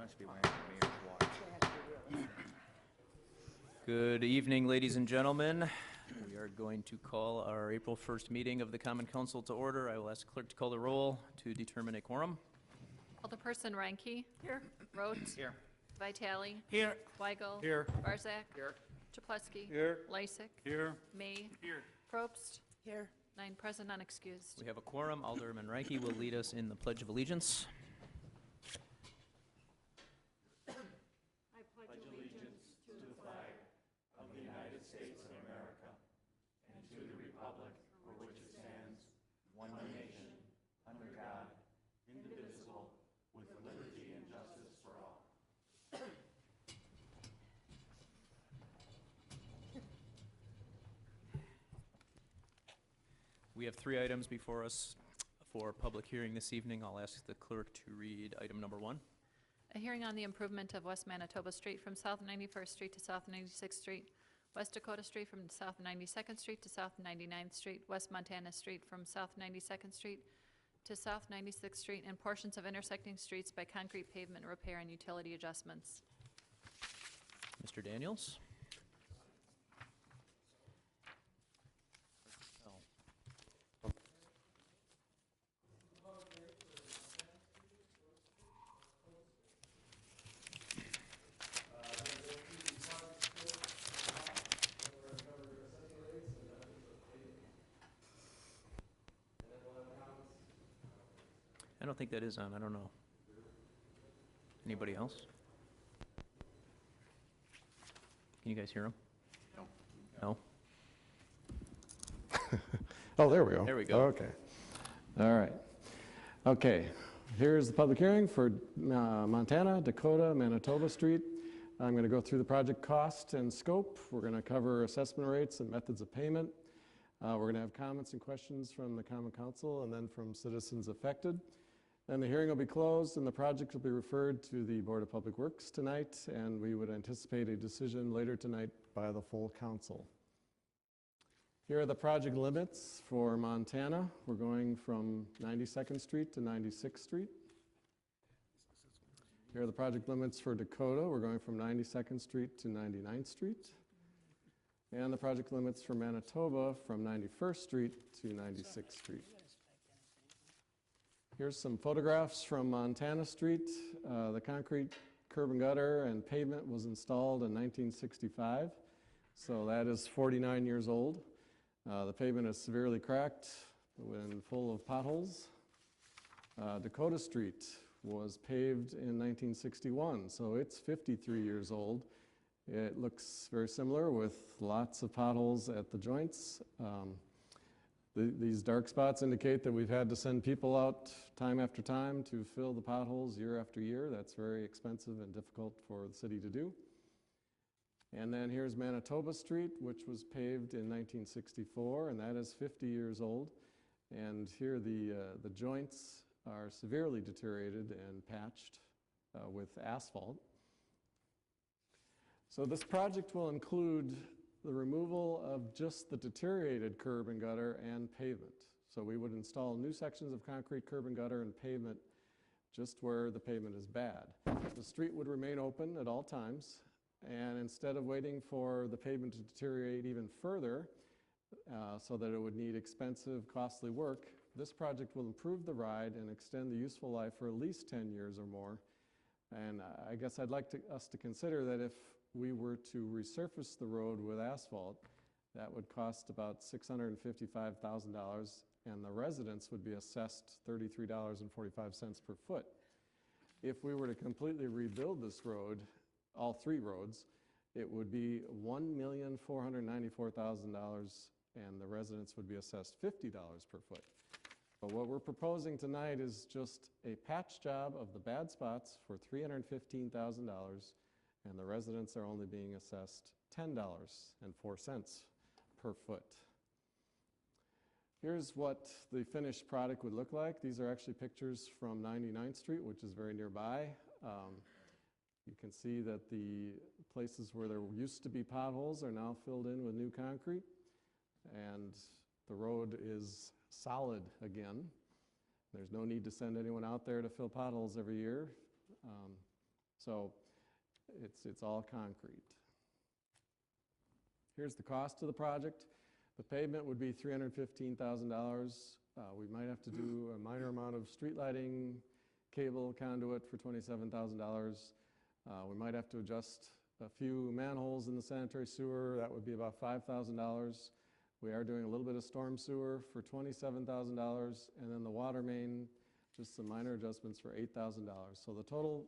Must be my mayor's watch. Good evening, ladies and gentlemen. We are going to call our April 1st meeting of the Common Council to order. I will ask clerk to call the roll to determine a quorum. Alderperson Reinke. Here. Rhodes. Here. Vitale. Here. Weigel. Here. Barzak. Here. Chapletsky. Here. Lysick. Here. May. Here. Probst. Here. 9 present, unexcused. We have a quorum. Alderman Reinke will lead us in the Pledge of Allegiance. We have 3 items before us for public hearing this evening. I'll ask the clerk to read item number 1. A hearing on the improvement of West Manitoba Street from South 91st Street to South 96th Street, West Dakota Street from South 92nd Street to South 99th Street, West Montana Street from South 92nd Street to South 96th Street, and portions of intersecting streets by concrete pavement repair and utility adjustments. Mr. Daniels. I don't think that is on. I don't know. Anybody else? Can you guys hear him? No. Oh, there we go. There we go. Okay. All right. Okay. Here's the public hearing for Montana, Dakota, Manitoba Street. I'm going to go through the project cost and scope. We're going to cover assessment rates and methods of payment. We're going to have comments and questions from the Common Council and then from citizens affected. Then the hearing will be closed and the project will be referred to the Board of Public Works tonight, and we would anticipate a decision later tonight by the full council. Here are the project limits for Montana. We're going from 92nd Street to 96th Street. Here are the project limits for Dakota. We're going from 92nd Street to 99th Street. And the project limits for Manitoba from 91st Street to 96th Street. Here's some photographs from Montana Street. The concrete curb and gutter and pavement was installed in 1965, so that is 49 years old. The pavement is severely cracked and full of potholes. Dakota Street was paved in 1961, so it's 53 years old. It looks very similar with lots of potholes at the joints. These dark spots indicate that we've had to send people out time after time to fill the potholes year after year. That's very expensive and difficult for the city to do. And then here's Manitoba Street, which was paved in 1964, and that is 50 years old. And here the joints are severely deteriorated and patched with asphalt. So this project will include the removal of just the deteriorated curb and gutter and pavement. So we would install new sections of concrete curb and gutter and pavement just where the pavement is bad. The street would remain open at all times, and instead of waiting for the pavement to deteriorate even further so that it would need expensive, costly work, this project will improve the ride and extend the useful life for at least 10 years or more. And I guess I'd like us to consider that if we were to resurface the road with asphalt, that would cost about $655,000, and the residents would be assessed $33.45 per foot. If we were to completely rebuild this road, all 3 roads, it would be $1,494,000, and the residents would be assessed $50 per foot. But what we're proposing tonight is just a patch job of the bad spots for $315,000, and the residents are only being assessed $10.04 per foot. Here's what the finished product would look like. These are actually pictures from 99th Street, which is very nearby. You can see that the places where there used to be potholes are now filled in with new concrete, and the road is solid again. There's no need to send anyone out there to fill potholes every year. So it's all concrete. Here's the cost of the project. The pavement would be $315,000. We might have to do a minor amount of street lighting, cable conduit for $27,000. We might have to adjust a few manholes in the sanitary sewer. That would be about $5,000. We are doing a little bit of storm sewer for $27,000, and then the water main, just some minor adjustments for $8,000. So the total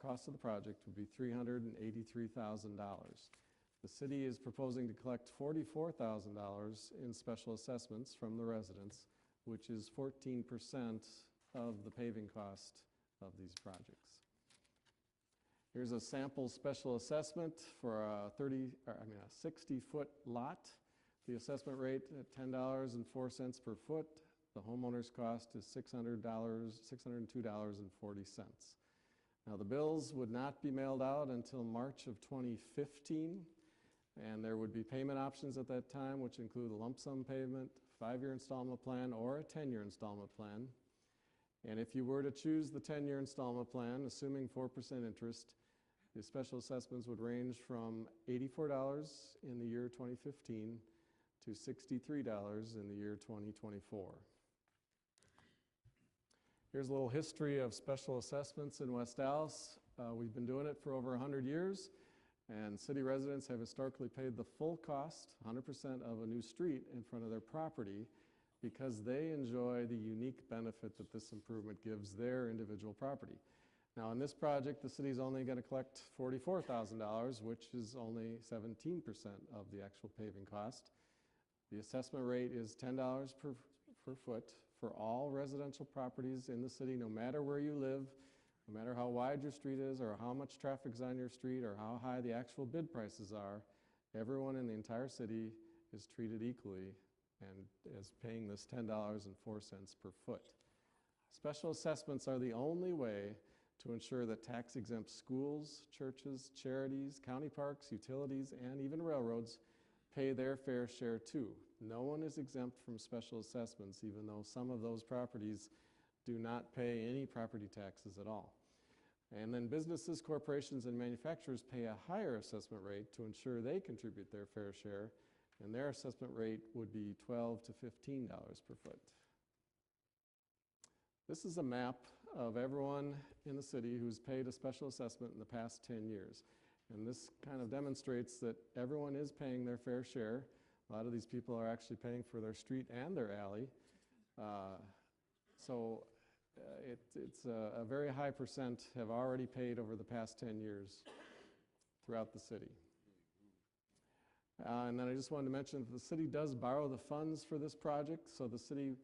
cost of the project would be $383,000. The city is proposing to collect $44,000 in special assessments from the residents, which is 14% of the paving cost of these projects. Here's a sample special assessment for a 60-foot lot. The assessment rate at $10.04 per foot. The homeowner's cost is $602.40. Now the bills would not be mailed out until March of 2015, and there would be payment options at that time, which include a lump sum payment, 5-year installment plan, or a 10-year installment plan. And if you were to choose the 10-year installment plan, assuming 4% interest, the special assessments would range from $84 in the year 2015 to $63 in the year 2024. Here's a little history of special assessments in West Allis. We've been doing it for over 100 years, and city residents have historically paid the full cost, 100% of a new street in front of their property, because they enjoy the unique benefit that this improvement gives their individual property. Now, in this project, the city's only going to collect $44,000, which is only 17% of the actual paving cost. The assessment rate is $10 per foot for all residential properties in the city, no matter where you live, no matter how wide your street is, or how much traffic's on your street, or how high the actual bid prices are. Everyone in the entire city is treated equally and is paying this $10.04 per foot. Special assessments are the only way to ensure that tax-exempt schools, churches, charities, county parks, utilities, and even railroads pay their fair share too. No one is exempt from special assessments, even though some of those properties do not pay any property taxes at all. And then businesses, corporations, and manufacturers pay a higher assessment rate to ensure they contribute their fair share, and their assessment rate would be $12 to $15 per foot. This is a map of everyone in the city who's paid a special assessment in the past 10 years. And this kind of demonstrates that everyone is paying their fair share. A lot of these people are actually paying for their street and their alley. It's a very high percent have already paid over the past 10 years throughout the city. And then I just wanted to mention that the city does borrow the funds for this project, so the city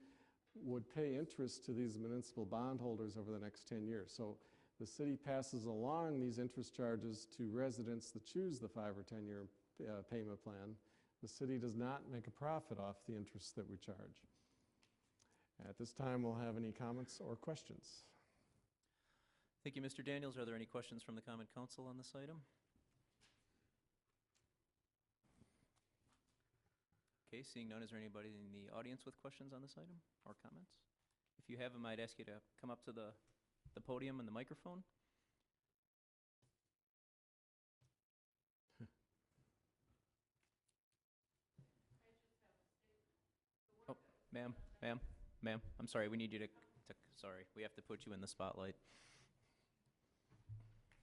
would pay interest to these municipal bondholders over the next 10 years. So the city passes along these interest charges to residents that choose the 5 or 10-year payment plan. The city does not make a profit off the interest that we charge. At this time, we'll have any comments or questions. Thank you, Mr. Daniels. Are there any questions from the Common Council on this item? Okay, seeing none, is there anybody in the audience with questions on this item or comments? If you have them, I'd ask you to come up to the podium and the microphone. Oh, ma'am, I'm sorry, we need you to, sorry, we have to put you in the spotlight.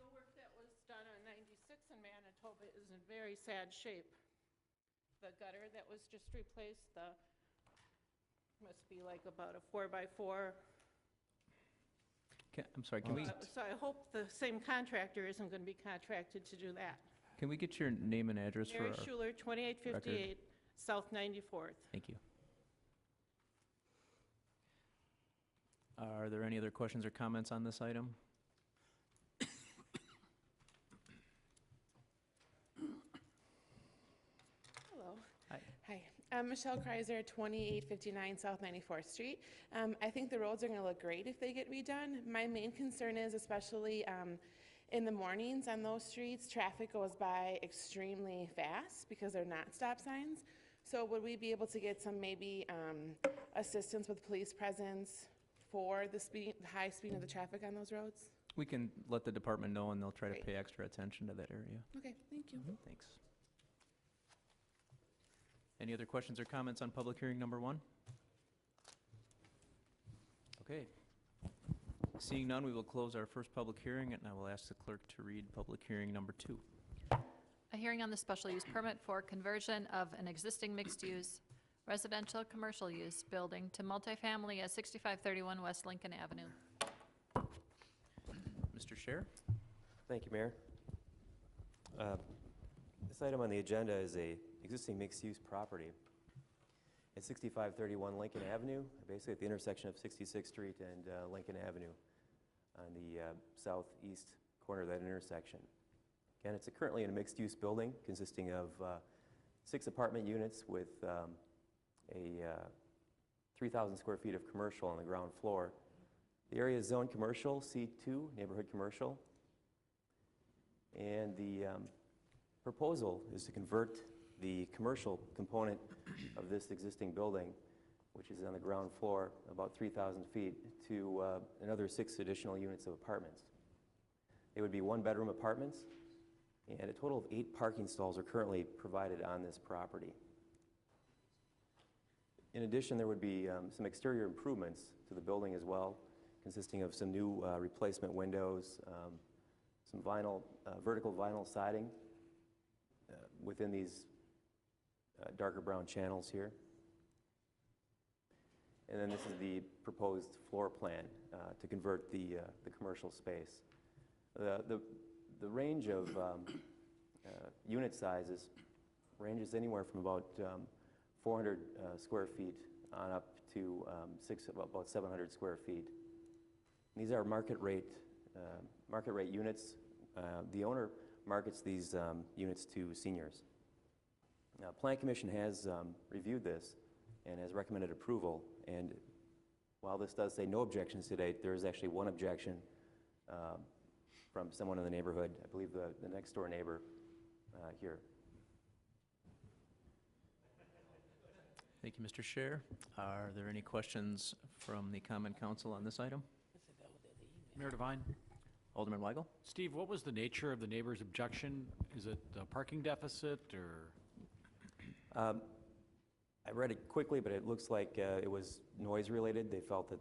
The work that was done on 96 in Manitoba is in very sad shape. The gutter that was just replaced, must be like about a 4x4. I'm sorry, can we? So I hope the same contractor isn't going to be contracted to do that. Can we get your name and address for Mary our Schuler, 2858 South 94th. Thank you. Are there any other questions or comments on this item? Hello. Hi. Hi, I'm Michelle Kreiser, 2859 South 94th Street. I think the roads are going to look great if they get redone. My main concern is, especially in the mornings on those streets, traffic goes by extremely fast because they're not stop signs. So would we be able to get some maybe assistance with police presence for the high speed of the traffic on those roads? We can let the department know, and they'll try to Great. pay extra attention to that area. Okay, thank you. Thanks. Any other questions or comments on public hearing number 1? Okay. Seeing none, we will close our first public hearing, and I will ask the clerk to read public hearing number 2. A hearing on the special use permit for conversion of an existing mixed-use residential commercial use building to multifamily at 6531 West Lincoln Avenue. Mr. Scher? Thank you, Mayor. This item on the agenda is a existing mixed-use property at 6531 Lincoln Avenue, basically at the intersection of 66th Street and Lincoln Avenue on the southeast corner of that intersection. Again, it's currently in a mixed-use building consisting of 6 apartment units with a 3,000 square feet of commercial on the ground floor. The area is zoned commercial, C2, neighborhood commercial. And the proposal is to convert the commercial component of this existing building, which is on the ground floor, about 3,000 feet, to another 6 additional units of apartments. They would be 1-bedroom apartments, and a total of 8 parking stalls are currently provided on this property. In addition, there would be some exterior improvements to the building as well, consisting of some new replacement windows, some vertical vinyl siding within these darker brown channels here. And then this is the proposed floor plan to convert the commercial space. The range of unit sizes ranges anywhere from about 400 square feet on up to about 700 square feet. These are market rate units. The owner markets these units to seniors. Plan Commission has reviewed this and has recommended approval. And while this does say no objections to date, there is actually one objection from someone in the neighborhood. I believe the next door neighbor here. Thank you, Mr. Scher. Are there any questions from the Common Council on this item? Mayor Devine. Alderman Weigel? Steve, what was the nature of the neighbor's objection? Is it a parking deficit or? I read it quickly, but it looks like it was noise related. They felt that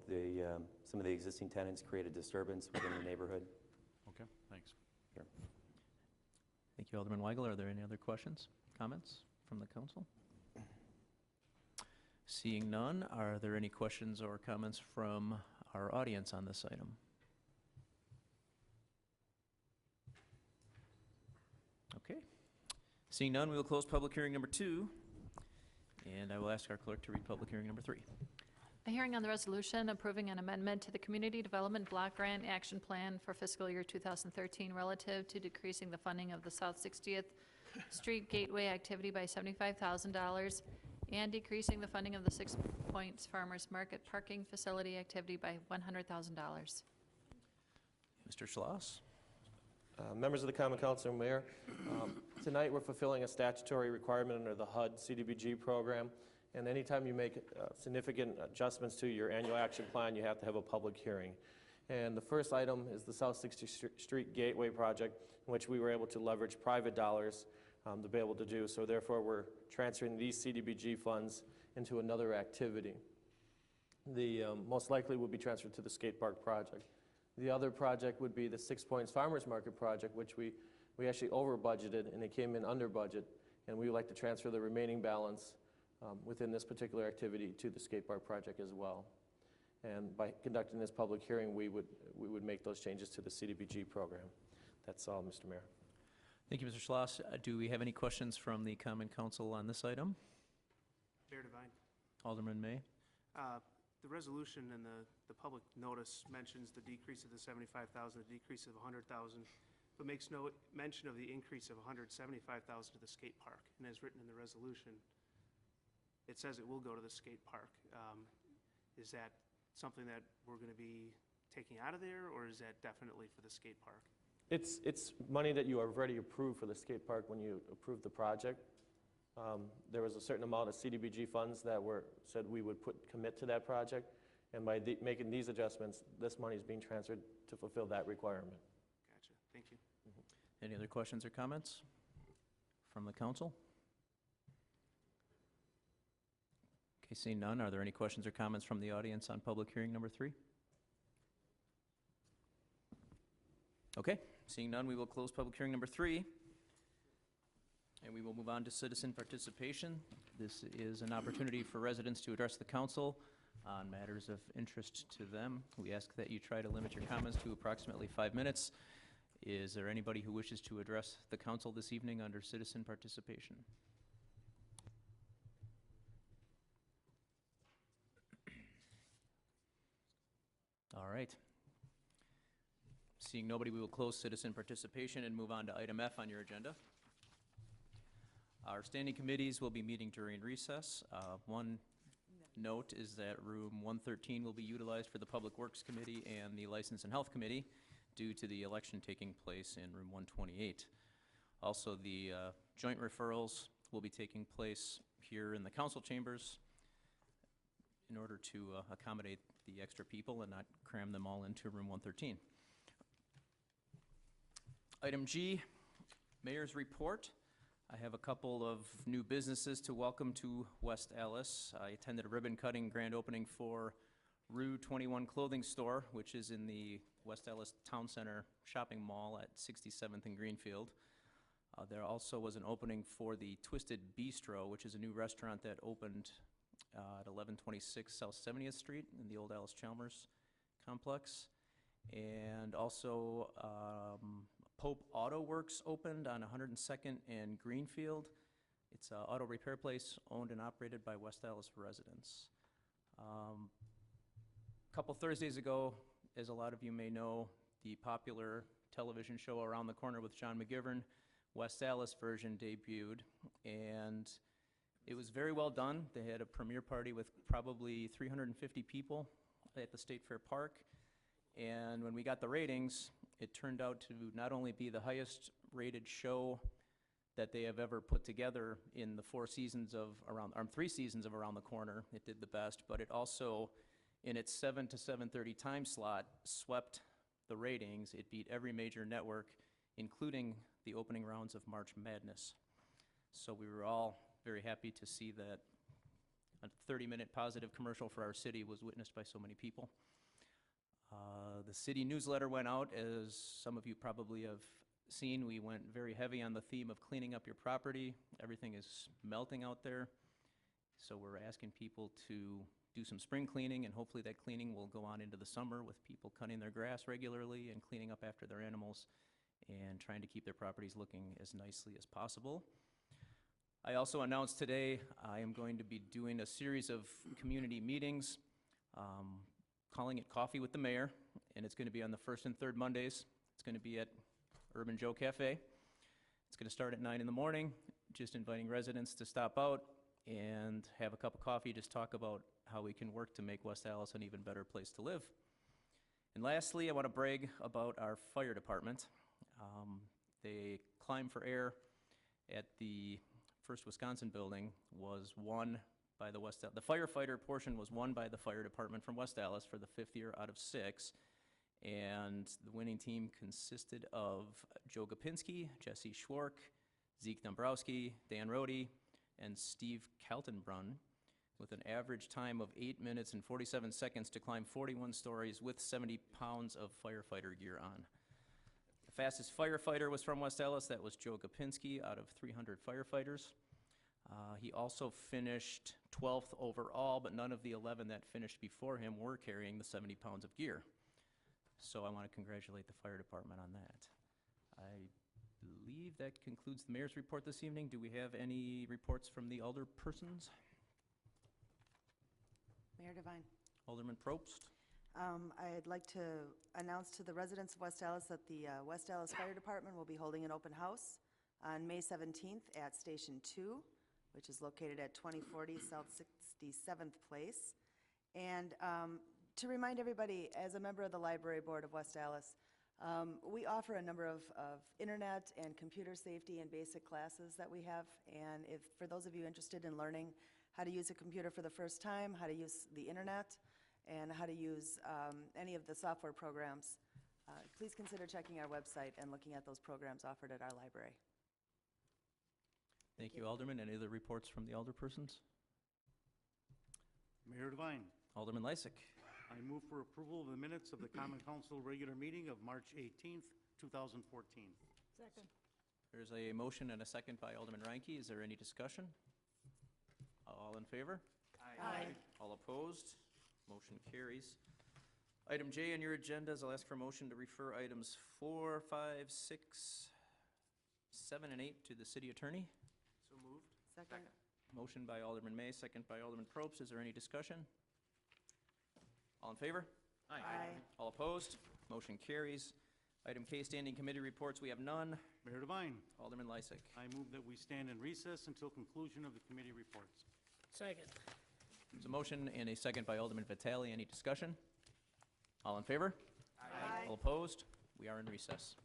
some of the existing tenants created disturbance within the neighborhood. Okay, thanks. Sure. Thank you, Alderman Weigel. Are there any other questions, comments from the council? Seeing none, are there any questions or comments from our audience on this item? Okay. Seeing none, we will close public hearing number 2, and I will ask our clerk to read public hearing number 3. A hearing on the resolution approving an amendment to the Community Development Block Grant Action Plan for fiscal year 2013 relative to decreasing the funding of the South 60th Street Gateway activity by $75,000 and decreasing the funding of the 6 Points Farmers Market parking facility activity by $100,000. Mr. Schloss? Members of the Common Council and Mayor, tonight we're fulfilling a statutory requirement under the HUD CDBG program, and anytime you make significant adjustments to your annual action plan, you have to have a public hearing. And the first item is the South 60th Street Gateway project, in which we were able to leverage private dollars to be able to do. So therefore, we're transferring these CDBG funds into another activity. The most likely will be transferred to the skate park project. The other project would be the 6 Points Farmers Market project, which we actually over budgeted and it came in under budget, and we would like to transfer the remaining balance within this particular activity to the skate park project as well. And by conducting this public hearing, we would make those changes to the CDBG program. That's all, Mr. Mayor. Thank you, Mr. Schloss. Do we have any questions from the Common Council on this item? Mayor Devine. Alderman May? The resolution and the public notice mentions the decrease of the 75,000, the decrease of 100,000, but makes no mention of the increase of 175,000 to the skate park. And as written in the resolution, it says it will go to the skate park. Is that something that we're going to be taking out of there, or is that definitely for the skate park? It's money that you have already approved for the skate park when you approved the project. There was a certain amount of CDBG funds that said we would commit to that project, And by making these adjustments, this money is being transferred to fulfill that requirement. Gotcha, thank you. Any other questions or comments from the council? Okay, seeing none, are there any questions or comments from the audience on public hearing number 3? Okay, seeing none, we will close public hearing number 3, and we will move on to citizen participation. This is an opportunity for residents to address the council on matters of interest to them. We ask that you try to limit your comments to approximately 5 minutes. Is there anybody who wishes to address the council this evening under citizen participation? All right. Seeing nobody, we will close citizen participation and move on to item F on your agenda. Our standing committees will be meeting during recess. One note is that room 113 will be utilized for the Public Works Committee and the License and Health Committee due to the election taking place in room 128. Also, the joint referrals will be taking place here in the council chambers in order to accommodate the extra people and not cram them all into room 113. Item G, Mayor's Report. I have a couple of new businesses to welcome to West Allis. I attended a ribbon cutting grand opening for Rue 21 Clothing Store, which is in the West Allis Town Center shopping mall at 67th and Greenfield. There also was an opening for the Twisted Bistro, which is a new restaurant that opened at 1126 South 70th Street in the old Allis Chalmers complex. And also Pope Auto Works opened on 102nd and Greenfield. It's an auto repair place owned and operated by West Allis residents. A couple Thursdays ago, as a lot of you may know, the popular television show Around the Corner with John McGivern, West Allis version debuted, and it was very well done. They had a premiere party with probably 350 people at the State Fair Park, and when we got the ratings, it turned out to not only be the highest rated show that they have ever put together in the 3 seasons of Around the Corner. It did the best, but it also, in its 7 to 7:30 time slot, swept the ratings. It beat every major network, including the opening rounds of March Madness. So we were all very happy to see that a 30-minute positive commercial for our city was witnessed by so many people. The city newsletter went out. As some of you probably have seen, we went very heavy on the theme of cleaning up your property. Everything is melting out there. So we're asking people to do some spring cleaning, and hopefully that cleaning will go on into the summer with people cutting their grass regularly and cleaning up after their animals and trying to keep their properties looking as nicely as possible. I also announced today I am going to be doing a series of community meetings, calling it Coffee with the Mayor, and it's going to be on the first and third Mondays. It's going to be at Urban Joe Cafe. It's going to start at 9 in the morning, just inviting residents to stop out and have a cup of coffee, just talk about how we can work to make West Allis an even better place to live. And lastly, I want to brag about our fire department. The Climb for Air at the First Wisconsin building was won by the the firefighter portion was won by the fire department from West Allis for the 5th year out of 6. And the winning team consisted of Joe Gopinski, Jesse Schwark, Zeke Dombrowski, Dan Rohde, and Steve Kaltenbrunn, with an average time of 8 minutes and 47 seconds to climb 41 stories with 70 pounds of firefighter gear on. The fastest firefighter was from West Allis. That was Joe Gopinski out of 300 firefighters. He also finished 12th overall, but none of the 11 that finished before him were carrying the 70 pounds of gear. So I want to congratulate the fire department on that. I believe that concludes the mayor's report this evening. Do we have any reports from the alder persons? Mayor Devine. Alderman Probst. I'd like to announce to the residents of West Allis that the West Allis Fire Department will be holding an open house on May 17th at Station 2, which is located at 2040 South 67th Place. And to remind everybody, as a member of the Library Board of West Allis, we offer a number of internet and computer safety and basic classes that we have. And if for those of you interested in learning how to use a computer for the first time, how to use the internet, and how to use any of the software programs, please consider checking our website and looking at those programs offered at our library. Thank you, Alderman. Any other reports from the alderpersons? Mayor Devine, Alderman Lysick. I move for approval of the minutes of the Common Council regular meeting of March 18th, 2014. Second. There's a motion and a second by Alderman Reinke. Is there any discussion? All in favor? Aye. All opposed? Motion carries. Item J on your agendas, I'll ask for a motion to refer items 4, 5, 6, 7, and 8 to the city attorney. So moved. Second. Motion by Alderman May, second by Alderman Probst. Is there any discussion? All in favor? Aye. All opposed? Motion carries. Item K, standing committee reports, we have none. Mayor Devine, Alderman Lysick. I move that we stand in recess until conclusion of the committee reports. Second. There's a motion and a second by Alderman Vitale. Any discussion? All in favor? Aye. All opposed? We are in recess.